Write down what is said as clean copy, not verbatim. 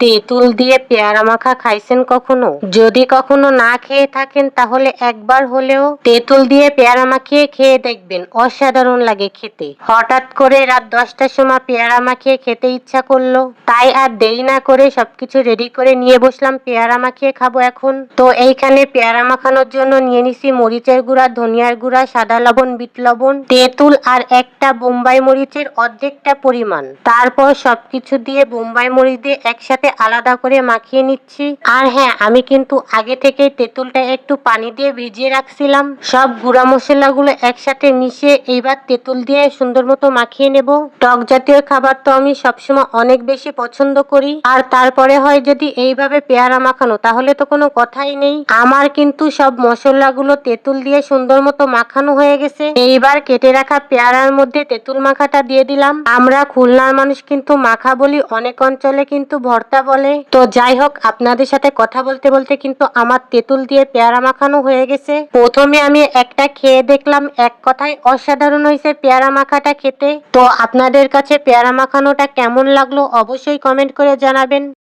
তেঁতুল দিয়ে পেয়ারা মাখা খাইছেন কখনো? যদি কখনো না খেয়ে থাকেন তাহলে একবার হলেও তেঁতুল দিয়ে পেয়ারা মাখিয়ে খেয়ে দেখবেন, অসাধারণ লাগে খেতে। হঠাৎ করে রাত 10টার সময় পেয়ারা মাখিয়ে খেতে ইচ্ছা করলো, তাই আর দেরি না করে সবকিছু রেডি করে নিয়ে বসলাম পেয়ারা মাখিয়ে খাবো এখন। তো এইখানে পেয়ারা মাখানোর জন্য নিয়ে নিছি মরিচের গুঁড়া, ধনিয়ার গুঁড়া, সাদা লবণ, বিট লবণ, তেঁতুল আর একটা বোম্বাই মরিচের অর্ধেকটা পরিমাণ। তারপর সবকিছু দিয়ে বোম্বাই মরিচ দিয়ে একসাথে আলাদা করে মাখিয়ে নিচ্ছি। আর হ্যাঁ, আমি কিন্তু আগে থেকে তেঁতুলটা একটু পানি দিয়ে ভিজিয়ে রাখছিলাম। সব গুঁড়া মশলাগুলো একসাথে মিশিয়ে এইবার তেঁতুল দিয়ে সুন্দর মতো মাখিয়ে নেব। টক জাতীয় খাবার তো আমি সবসময় অনেক বেশি পছন্দ করি, আর তারপরে হয় যদি এইভাবে পেয়ারা মাখানো, তাহলে তো কোনো কথাই নেই। আমার কিন্তু সব মশলাগুলো তেঁতুল দিয়ে সুন্দর মতো মাখানো হয়ে গেছে। এইবার কেটে রাখা পেয়ারার মধ্যে তেঁতুল মাখাটা দিয়ে দিলাম। আমরা খুলনার মানুষ কিন্তু মাখা বলি, অনেক অঞ্চলে কিন্তু ভর্তা বলে। তো যাই হোক, আপনাদের সাথে কথা বলতে বলতে কিন্তু আমার তেঁতুল দিয়ে পেয়ারা মাখানো হয়ে গেছে। প্রথমে আমি একটা খেয়ে দেখলাম, এক কথায় অসাধারণ হয়েছে পেয়ারা মাখাটা খেতে। তো আপনাদের কাছে পেয়ারা মাখানোটা কেমন লাগলো অবশ্যই কমেন্ট করে জানাবেন।